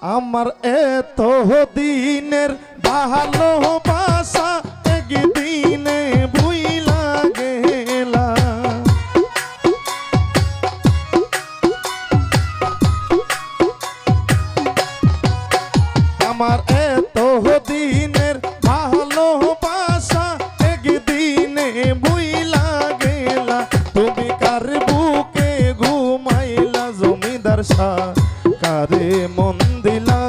আমার এত দিনের ভালোবাসা একদিনে ভুইলা গেলা। আমার এত দিনের ভালোবাসা একদিনে ভুইলা গেলা। তুমি কার বুকে ঘুমাইলা জমিদার শাহ, কারে মন দিলা।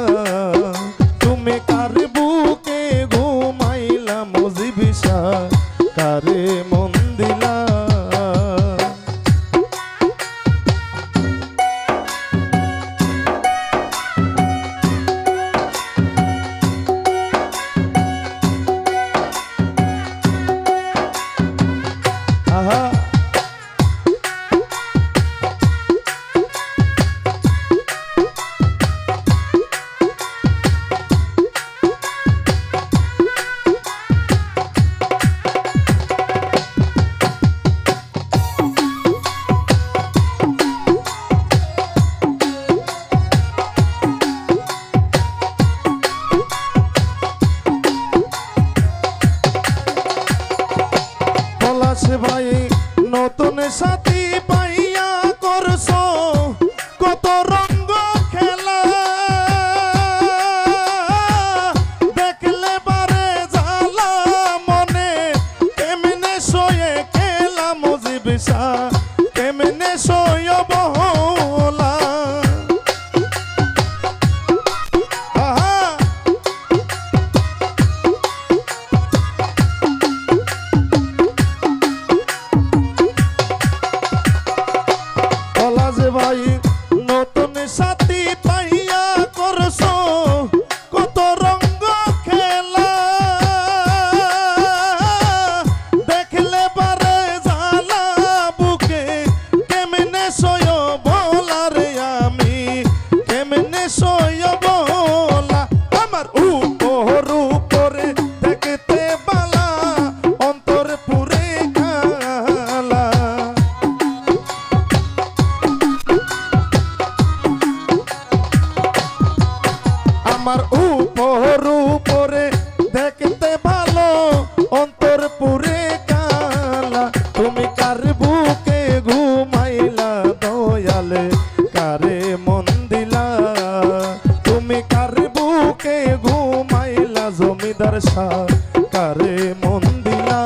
তুমি কার বুকে ঘুমাইলা মুজিবি শাহ, কারে মন দিলা। আহা ভাই নতুন সাথী পাইয়া করছো কত রঙ্গ খেলা। দেখলে বারে জ্বালা মনে, কেমনে শোয়ে খেলা মুজিব শাহ, কেমনে শোয় বহলা। ভাই নতুন সাথী পাইয়া করছো কত রঙ্গ খেলা। দেখলে পারে জ্বালা বুকে, কেমনে সয় বলা রে আমি, কেমনে সয় বলা। আমার উপর উপরে দেখতে বালা, অন্তর পুরে কালা। আমার উপর উপরে দেখতে ভালো, অন্তর পুরে কালা। তুমি কার বুকে ঘুমাইলা দয়ালে, কারে মন দিলা। তুমি কার বুকে ঘুমাইলা জমিদার শাহ, কারে মন দিলা।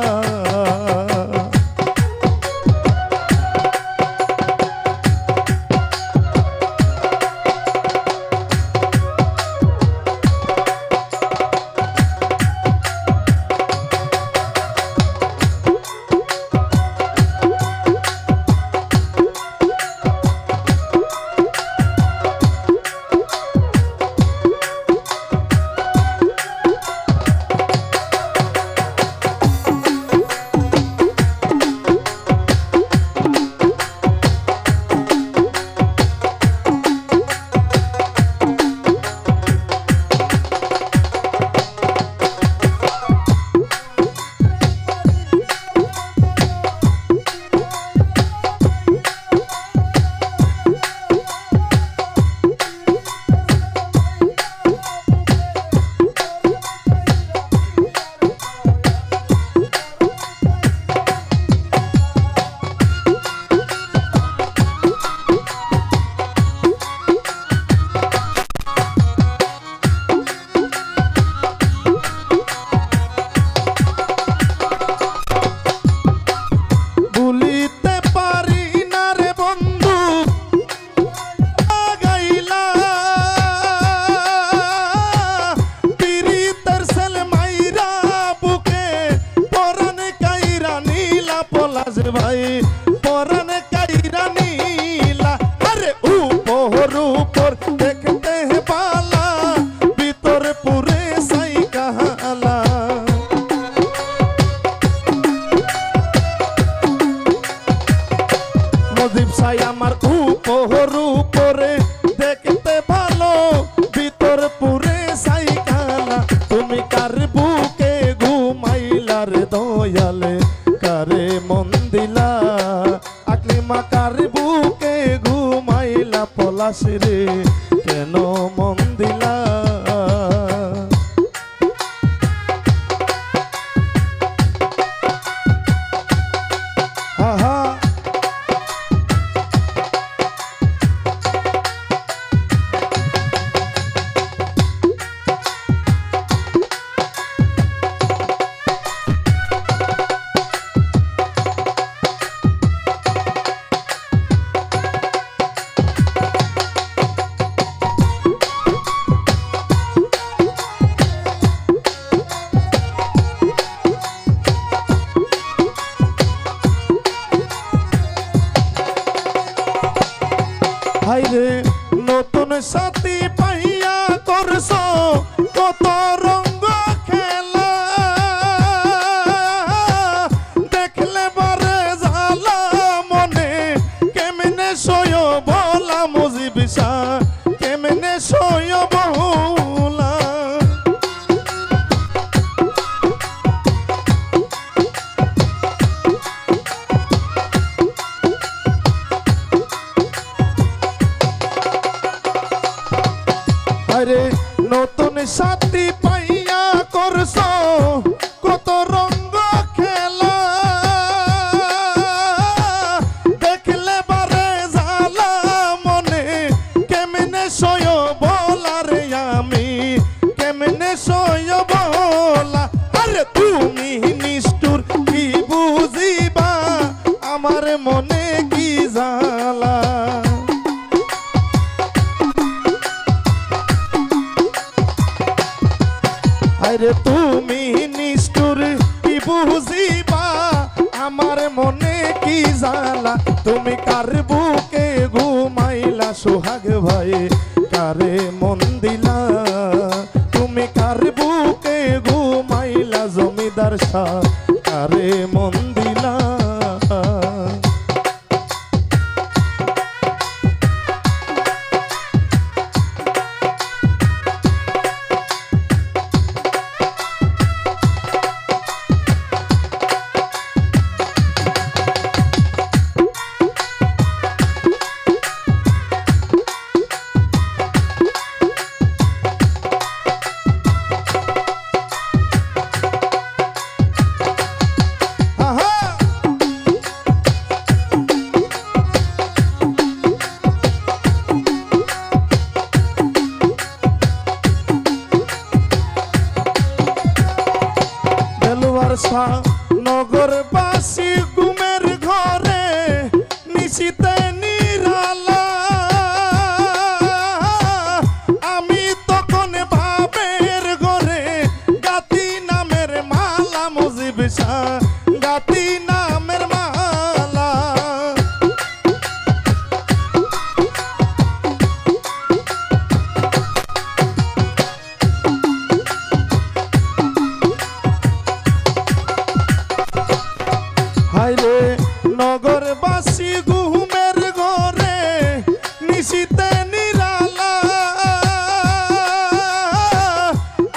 সাথী পাইয়া করছো কত রঙ্গ খেলা, দেখলে বারে জ্বালা মনে কেমনে সয় বলা মুজিব শাহ, কেমনে সয় বলা। আরে নতুন সাথী পাইয়া করছো কত রঙ্গ খেলা, দেখলে বারে জ্বালা মনে কেমনে সয় বলা রে আমি, কেমনে সয় বলা। আরে তুমি নিষ্ঠুর কি বুঝিবা আমার মনে কি জ্বালা। আরে তুমি নিষ্ঠুর কি বুঝিবা আমার মনে কি জ্বালা। তুমি কার বুকে ঘুমাইলা সোহাগ ভাই কারে মন দিলা, তুমি কার বুকে ঘুমাইলা জমিদার শাহ কারে মন দিলা। নগরবাসী ঘুমের ঘরে নিশিতে নিরালা, আমি তখন ভাবের ঘরে গাতি নামের মালা মুজিব শাহ, গাতি নামের মালা। হাইরে নগরবাসী ঘুমের ঘরে নিশিতে নিরালা,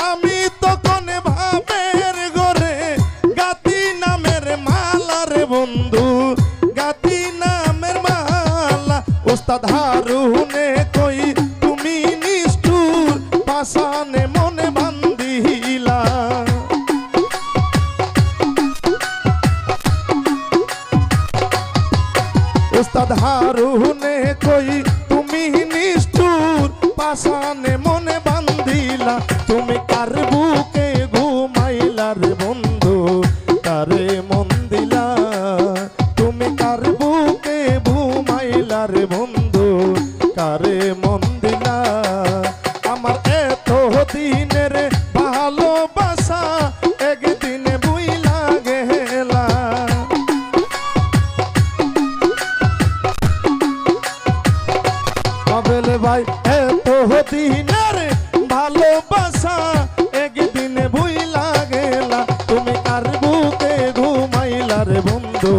আমি তখন ভাবের ঘরে গাতি নামের মালা রে বন্ধু, গাতি নামের মালা। উস্তাদ হারুনে কই তুমি নিষ্ঠুর পাশানে মনে বান্ধিলা, উস্তাদ হারুনে কই তুমি নিষ্ঠুর পাশানে মনে বান্ধিলা। তুমি কার বুকে ঘুমাইলা রে বন্ধু কারে মন দিলা, তুমি কার বুকে ঘুমাইলা রে বন্ধু কারে মন দিলা। আমার এত দিনের ভালোবাসা একদিনে বুইলা গেলা। আবেলে ভাই এত দিনের ভালোবাসা একদিনে ভুইলা গেলা, তুমি কার বুকে ঘুমাইলা রে বন্ধু